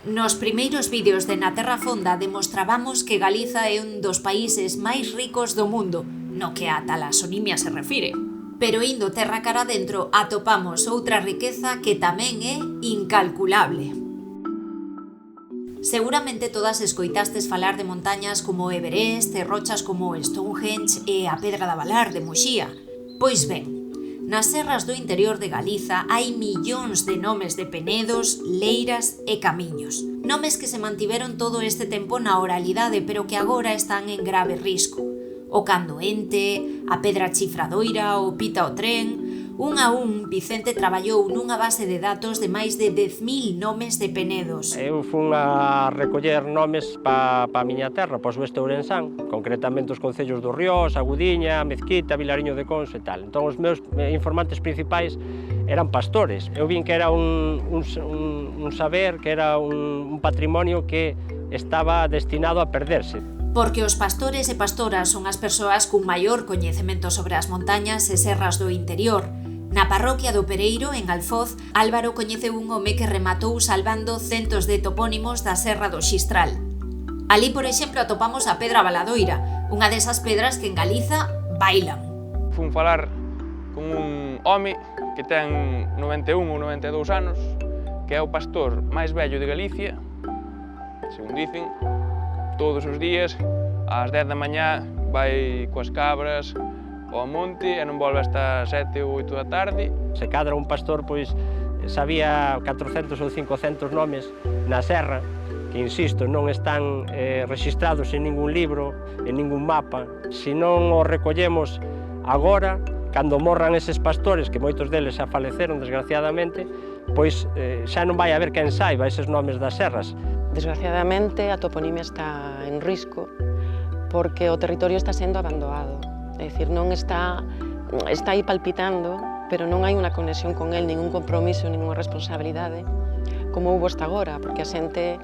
Nos primeiros vídeos de Na Terra Fonda demostrábamos que Galiza é un dos países máis ricos do mundo, no que a talasonimia se refire. Pero indo terra cara dentro atopamos outra riqueza que tamén é incalculable. Seguramente todas escoitastes falar de montañas como Everest e rochas como Stonehenge e a Pedra da Valar de Muxía. Pois ben, nas serras do interior de Galiza hai millóns de nomes de penedos, leiras e camiños. Nomes que se mantiveron todo este tempo na oralidade, pero que agora están en grave risco. O Candoente, a Pedra Chifradoira, o Pita o Tren... Un a un, Vicente traballou nunha base de datos de máis de 10.000 nomes de penedos. Eu fun a recoller nomes pa a miña terra, pa o oeste ourensán, concretamente os concellos do Riós, a Gudiña, a Mezquita, Vilariño de Conso e tal. Entón os meus informantes principais eran pastores. Eu vin que era un saber, que era un patrimonio que estaba destinado a perderse. Porque os pastores e pastoras son as persoas cun maior coñecemento sobre as montañas e serras do interior. Na parroquia do Pereiro, en Alfoz, Álvaro coñeceu un home que rematou salvando centos de topónimos da Serra do Xistral. Alí, por exemplo, atopamos a Pedra Valadoira, unha desas pedras que en Galiza bailan. Fun falar con un home que ten 91 ou 92 anos, que é o pastor máis vello de Galicia, según dicen. Todos os días, ás 10 da mañá, vai coas cabras ao monte e non volve hasta 7 ou 8 da tarde. Se cadra un pastor, pois, sabía 400 ou 500 nomes na serra, que, insisto, non están rexistrados en ningún libro, en ningún mapa. Se non os recollemos agora, cando morran eses pastores, que moitos deles xa faleceron, desgraciadamente, pois xa non vai haber quen saiba eses nomes das serras. Desgraciadamente, a toponimia está en risco porque o territorio está sendo abandonado. É dicir, non está aí palpitando, pero non hai unha conexión con el, ningún compromiso, ninguna responsabilidade, como houve hasta agora, porque a xente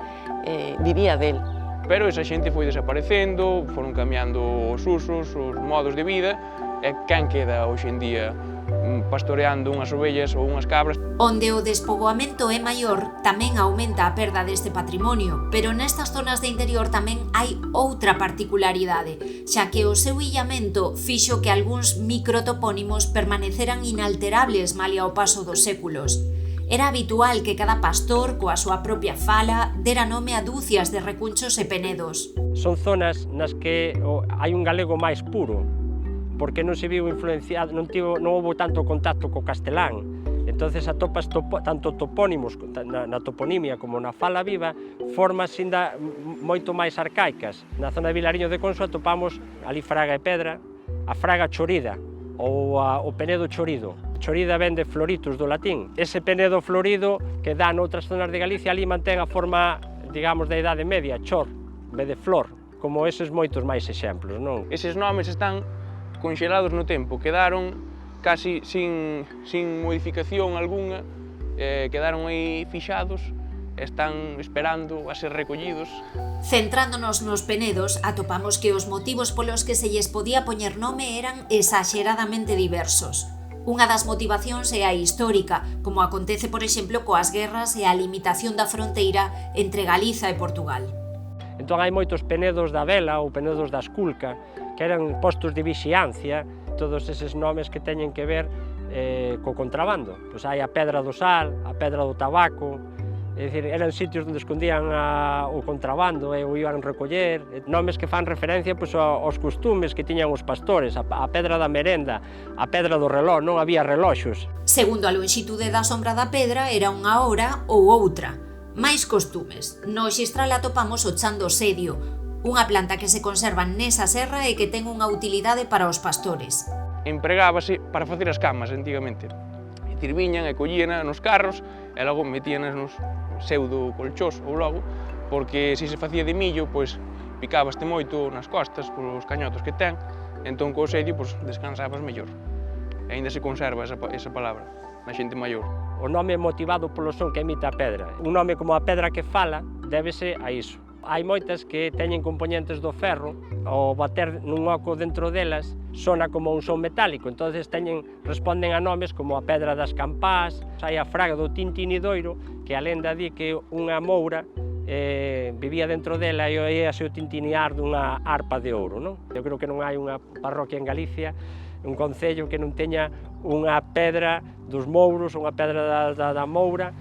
vivía del. Pero esa xente foi desaparecendo, foron cambiando os usos, os modos de vida, e quen queda hoxe en día pastoreando unhas ovellas ou unhas cabras. Onde o despoboamento é maior, tamén aumenta a perda deste patrimonio, pero nestas zonas de interior tamén hai outra particularidade, xa que o seu illamento fixo que algúns microtopónimos permaneceran inalterables malia o paso dos séculos. Era habitual que cada pastor, coa súa propia fala, dera nome a dúcias de recunchos e penedos. Son zonas nas que hai un galego máis puro, porque non se viu influenciado, non houve tanto contacto co castelán. Entonces atopas tanto topónimos na toponimia como na fala viva, formas ainda moito máis arcaicas. Na zona de Vilariño de Conso atopamos ali Fraga e Pedra, a Fraga chorida ou o penedo chorido. Chorida ven de floritus do latín. Ese penedo florido que dá noutras zonas de Galicia ali mantén a forma, digamos, da Idade Media, chor, en vez de flor, como eses moitos máis exemplos, non? Eses nomes están conxelados no tempo, quedaron casi sin modificación algunha, quedaron aí fixados, están esperando a ser recollidos. Centrándonos nos penedos, atopamos que os motivos polos que se lles podía poñer nome eran exaxeradamente diversos. Unha das motivacións é a histórica, como acontece, por exemplo, coas guerras e a limitación da fronteira entre Galiza e Portugal. Entón hai moitos penedos da Vela ou penedos da Esculca, que eran postos de vixiancia, todos eses nomes que teñen que ver co contrabando. Pois hai a Pedra do Sal, a Pedra do Tabaco, é dicir, eran sitios onde escondían o contrabando e o iban recoller, nomes que fan referencia pois, aos costumes que tiñan os pastores, a Pedra da Merenda, a Pedra do Reloj, non había reloxos. Segundo a lonxitude da sombra da pedra, era unha hora ou outra. Mais costumes. No Xistral atopamos o chan do sedio, unha planta que se conserva nesa serra e que ten unha utilidade para os pastores. Empregábase para facer as camas antigamente. E viñan e collían nos carros e logo metíanas nos pseudo colchós ou logo, porque se facía de millo, pois picábaste moito nas costas polos cañotos que ten, entón co sedio pois, descansabas mellor. E aínda se conserva esa palabra na xente maior. O nome motivado polo son que emite a pedra. Un nome como a pedra que fala débese a iso. Hai moitas que teñen componentes do ferro, ao bater nun oco dentro delas, sona como un son metálico, entonces responden a nomes como a Pedra das Campás, hai a Fraga do Tintinidoiro, que a lenda di que unha moura vivía dentro dela e oíase o tintinear dunha arpa de ouro, non? Eu creo que non hai unha parroquia en Galicia, un concello que non teña unha pedra dos Mouros, unha pedra da Moura.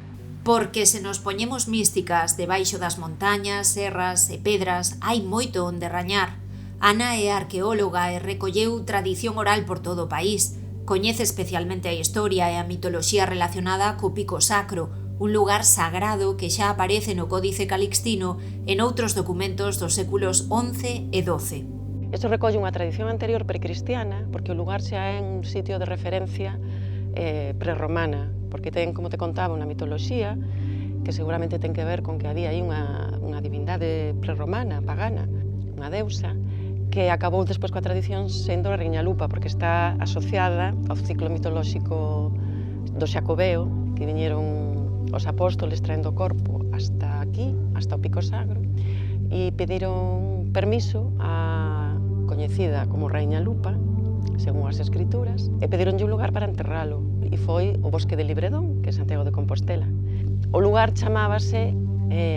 Porque se nos poñemos místicas debaixo das montañas, serras e pedras, hai moito onde rañar. Ana é arqueóloga e recolleu tradición oral por todo o país. Coñece especialmente a historia e a mitoloxía relacionada co Pico Sacro, un lugar sagrado que xa aparece no Códice Calixtino e noutros documentos dos séculos XI e XII. Isto recolle unha tradición anterior precristiana, porque o lugar xa é un sitio de referencia prerromana, porque ten, como te contaba, unha mitoloxía que seguramente ten que ver con que había aí unha divindade prerromana, pagana, unha deusa, que acabou despois coa tradición sendo a Raíña Lupa, porque está asociada ao ciclo mitolóxico do Xacobeo, que viñeron os apóstoles traendo o corpo hasta aquí, hasta o Pico Sagro, e pediron permiso á coñecida como Raíña Lupa, según as escrituras, e pedironlle un lugar para enterralo, e foi o Bosque de Libredón, que é Santiago de Compostela. O lugar chamábase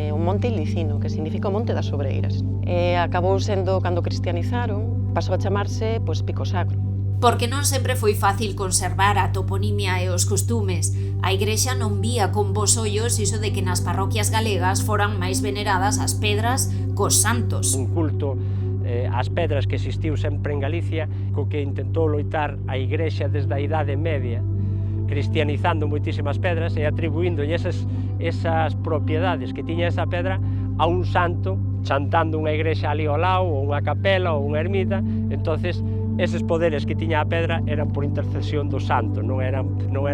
o Monte Ilicino, que significa o Monte das Sobreiras. E acabou sendo, cando cristianizaron, pasou a chamarse Pico Sacro. Porque non sempre foi fácil conservar a toponimia e os costumes. A Igrexa non vía con bos ollos iso de que nas parroquias galegas foran máis veneradas as pedras cos santos. Un culto ás pedras que existiu sempre en Galicia, co que intentou loitar a Igrexa desde a Idade Media, cristianizando moitísimas pedras e atribuindo esas propiedades que tiña esa pedra a un santo, chantando unha igrexa ali ao lado, ou unha capela, ou unha ermita. Entonces, eses poderes que tiña a pedra eran por intercesión do santo, non era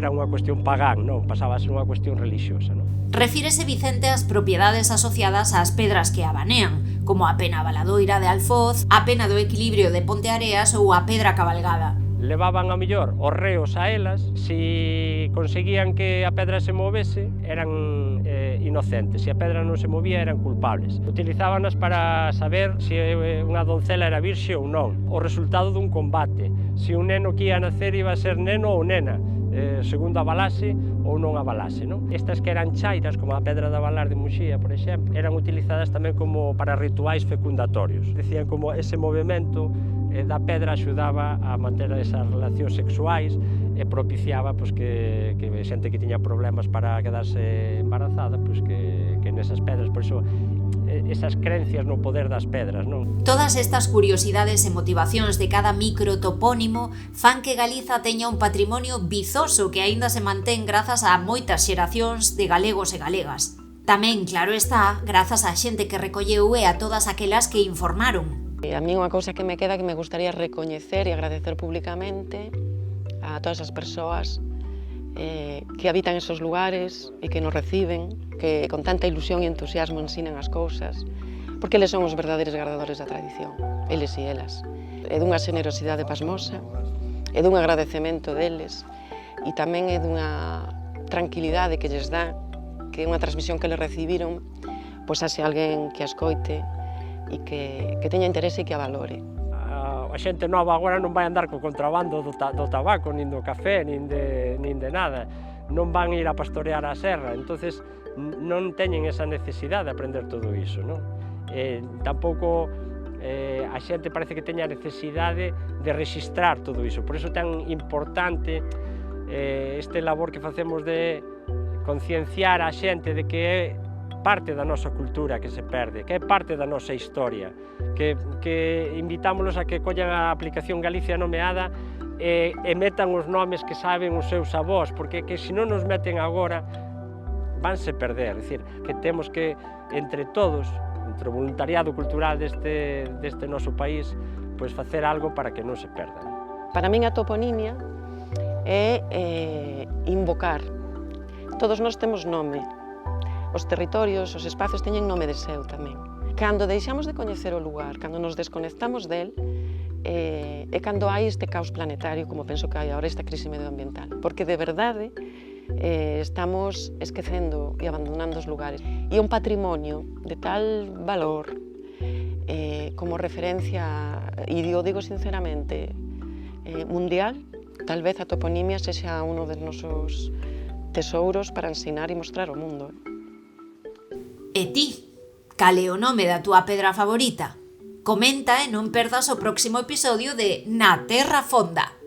unha cuestión pagán, non, pasaba a ser unha cuestión religiosa, non? Refírese Vicente ás propiedades asociadas ás pedras que a banean, como a pena valadoira de Alfoz, a pena do equilibrio de Ponteareas ou a pedra cabalgada. Levaban a mellor os reos a elas, se conseguían que a pedra se movese, eran inocentes, se a pedra non se movía, eran culpables. Utilizábanas para saber se unha doncela era virxe ou non, o resultado dun combate, se un neno que ia nacer iba a ser neno ou nena, segundo avalase ou non avalase, non? Estas que eran chairas, como a pedra da Valar de Muxía, por exemplo, eran utilizadas tamén como para rituais fecundatorios. Decían como ese movimento da pedra axudaba a manter esas relacións sexuais e propiciaba que xente que tiña problemas para quedarse embarazada, que nesas pedras, por iso esas creencias no poder das pedras, non? Todas estas curiosidades e motivacións de cada microtopónimo fan que Galiza teña un patrimonio vizoso que aínda se mantén grazas a moitas xeracións de galegos e galegas. Tamén, claro está, grazas á xente que recolleu e a todas aquelas que informaron. A mí unha cousa que me queda que me gustaría recoñecer e agradecer públicamente a todas as persoas que habitan esos lugares e que nos reciben, que con tanta ilusión e entusiasmo ensinan as cousas, porque eles son os verdadeiros gardadores da tradición, eles e elas. É dunha generosidade pasmosa, é dun agradecemento deles e tamén é dunha tranquilidade que lles dá, que é unha transmisión que les recibiron, pois haxe alguén que a escoite e que teña interese e que a valore. A xente nova agora non vai andar co contrabando do tabaco, nin do café, nin de nada. Non van ir a pastorear a serra, entonces non teñen esa necesidade de aprender todo iso, non? Tampouco a xente parece que teña necesidade de registrar todo iso, por iso é tan importante este labor que facemos de concienciar a xente de que é parte da nosa cultura que se perde, que é parte da nosa historia, que invitámonos a que collan a aplicación Galicia Nomeada e metan os nomes que saben os seus avós, porque que se non nos meten agora, vanse perder. É dicir, que temos que, entre todos, entre o voluntariado cultural deste noso país, pois facer algo para que non se perdan. Para min a toponimia é invocar. Todos nós temos nome. Os territorios, os espacios teñen nome de seu tamén. Cando deixamos de coñecer o lugar, cando nos desconectamos del, é cando hai este caos planetario, como penso que hai agora, esta crise medioambiental. Porque de verdade estamos esquecendo e abandonando os lugares. E un patrimonio de tal valor como referencia, e o digo sinceramente, mundial, tal vez a toponimia sexa uno dos nosos tesouros para ensinar e mostrar ao mundo. E ti, Cal é o nome da túa pedra favorita? Comenta e non perdas o próximo episodio de Na Terra Fonda.